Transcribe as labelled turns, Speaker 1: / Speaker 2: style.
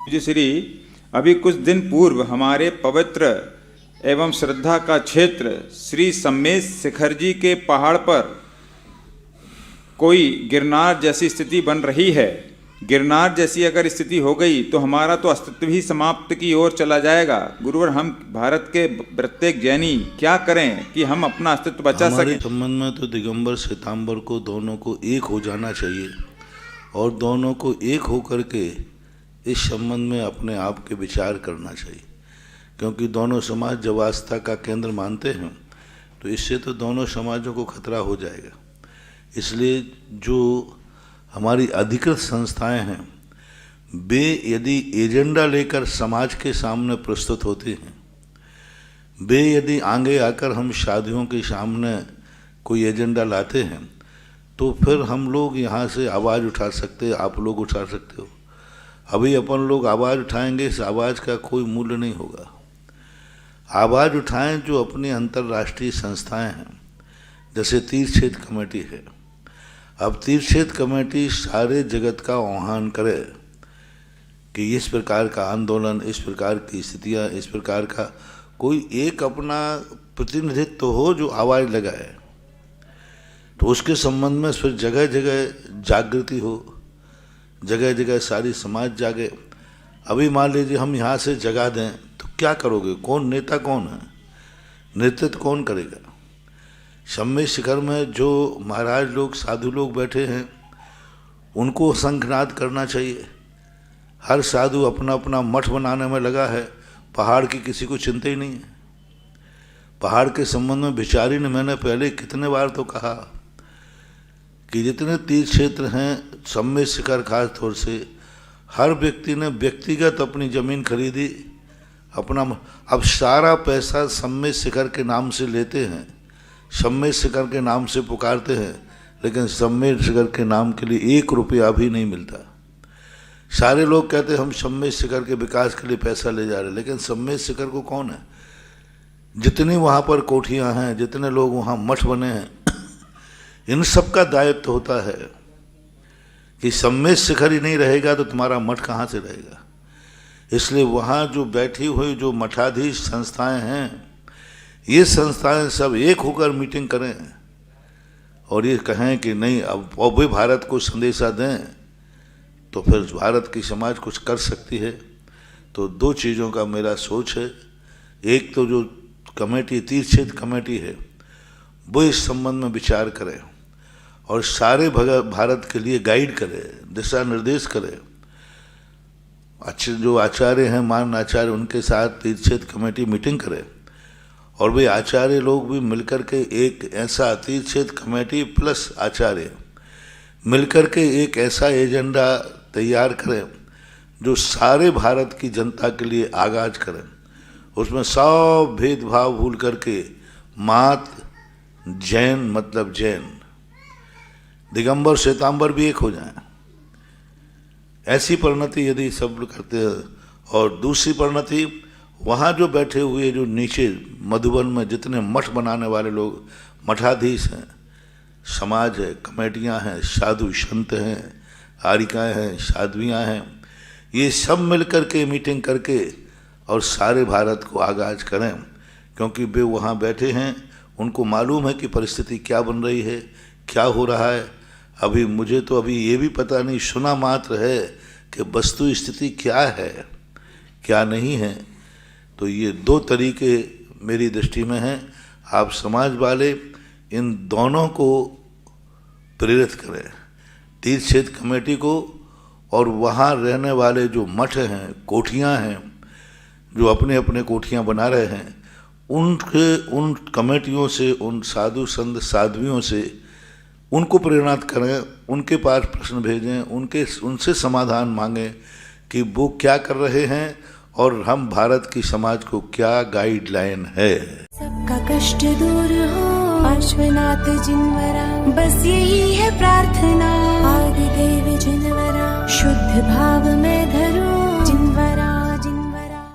Speaker 1: जी श्री, अभी कुछ दिन पूर्व हमारे पवित्र एवं श्रद्धा का क्षेत्र श्री सम्मेश शिखर जी के पहाड़ पर कोई गिरनार जैसी स्थिति बन रही है। गिरनार जैसी अगर स्थिति हो गई तो हमारा तो अस्तित्व ही समाप्त की ओर चला जाएगा। गुरुवर, हम भारत के प्रत्येक जैनी क्या करें कि हम अपना अस्तित्व बचा सकें?
Speaker 2: हमारे संबंध में तो दिगंबर श्वेतांबर को दोनों को एक हो जाना चाहिए और दोनों को एक होकर के इस संबंध में अपने आप के विचार करना चाहिए, क्योंकि दोनों समाज जब आस्था का केंद्र मानते हैं तो इससे तो दोनों समाजों को खतरा हो जाएगा। इसलिए जो हमारी अधिकृत संस्थाएं हैं वे यदि एजेंडा लेकर समाज के सामने प्रस्तुत होती हैं, वे यदि आगे आकर हम शादियों के सामने कोई एजेंडा लाते हैं तो फिर हम लोग यहाँ से आवाज़ उठा सकते हैं, आप लोग उठा सकते हो। अभी अपन लोग आवाज़ उठाएंगे, इस आवाज़ का कोई मूल्य नहीं होगा। आवाज़ उठाएं जो अपनी अंतर्राष्ट्रीय संस्थाएं हैं, जैसे तीर्थ क्षेत्र कमेटी है। अब तीर्थ क्षेत्र कमेटी सारे जगत का आह्वान करे कि इस प्रकार का आंदोलन, इस प्रकार की स्थितियाँ, इस प्रकार का कोई एक अपना प्रतिनिधित्व तो हो जो आवाज़ लगाए, तो उसके संबंध में फिर जगह जगह जागृति हो, जगह जगह सारी समाज जागे। अभी मान लीजिए हम यहाँ से जगा दें तो क्या करोगे? कौन नेता कौन है? नेतृत्व कौन करेगा? सम्मेश शिखर में जो महाराज लोग, साधु लोग बैठे हैं उनको शंखनाद करना चाहिए। हर साधु अपना अपना मठ बनाने में लगा है, पहाड़ की किसी को चिंता ही नहीं है। पहाड़ के संबंध में विचारी ने, मैंने पहले कितने बार तो कहा कि जितने तीर्थ क्षेत्र हैं सम्मेश शिखर खास तौर से, हर व्यक्ति ने व्यक्तिगत अपनी ज़मीन खरीदी, अपना अब सारा पैसा सम्मेश शिखर के नाम से लेते हैं, सम्मेश शिखर के नाम से पुकारते हैं, लेकिन सम्मेश शिखर के नाम के लिए 1 रुपया भी नहीं मिलता। सारे लोग कहते हैं हम सम्मेश शिखर के विकास के लिए पैसा ले जा रहे हैं, लेकिन सम्मेश शिखर को कौन है? जितनी वहाँ पर कोठियाँ हैं, जितने लोग वहाँ मठ बने हैं, इन सब का दायित्व होता है कि सम्मेश शिखर ही नहीं रहेगा तो तुम्हारा मठ कहाँ से रहेगा। इसलिए वहाँ जो बैठी हुई जो मठाधीश संस्थाएं हैं, ये संस्थाएं सब एक होकर मीटिंग करें और ये कहें कि नहीं अब भी भारत को संदेशा दें, तो फिर भारत की समाज कुछ कर सकती है। तो 2 चीज़ों का मेरा सोच है। एक तो जो कमेटी, तीर्थ क्षेत्र कमेटी है, वो इस संबंध में विचार करें और सारे भारत के लिए गाइड करे, दिशा निर्देश करे। अच्छे जो आचार्य हैं, मान आचार्य, उनके साथ तीर्थ क्षेत्र कमेटी मीटिंग करे और वे आचार्य लोग भी मिलकर के एक ऐसा तीर्थ क्षेत्र कमेटी प्लस आचार्य मिलकर के एक ऐसा एजेंडा तैयार करें जो सारे भारत की जनता के लिए आगाज करें। उसमें सब भेदभाव भूल करके मात जैन मतलब जैन, दिगंबर श्वेतांबर भी एक हो जाए, ऐसी परिणति यदि सब लोग करते हैं। और दूसरी परिणति, वहाँ जो बैठे हुए जो नीचे मधुबन में जितने मठ बनाने वाले लोग, मठाधीश हैं, समाज है, कमेटियाँ हैं, साधु संत हैं, आरिकाएँ हैं, साध्वियाँ हैं, ये सब मिल करके मीटिंग करके और सारे भारत को आगाज करें, क्योंकि वे वहाँ बैठे हैं, उनको मालूम है कि परिस्थिति क्या बन रही है, क्या हो रहा है। अभी मुझे तो अभी ये भी पता नहीं, सुना मात्र है कि वस्तु स्थिति क्या है, क्या नहीं है। तो ये 2 तरीके मेरी दृष्टि में हैं। आप समाज वाले इन दोनों को प्रेरित करें, तीर्थ क्षेत्र कमेटी को और वहाँ रहने वाले जो मठ हैं, कोठियाँ हैं, जो अपने अपने कोठियाँ बना रहे हैं, उन कमेटियों से, उन साधु संत साध्वियों से उनको प्रेरित करें, उनके पास प्रश्न भेजें, उनसे समाधान मांगें कि वो क्या कर रहे हैं और हम भारत की समाज को क्या गाइडलाइन है।
Speaker 3: सबका कष्ट दूर हो, पार्श्वनाथ जिनवरा, बस यही है प्रार्थना। आदिदेव जिनवरा, शुद्ध भाव में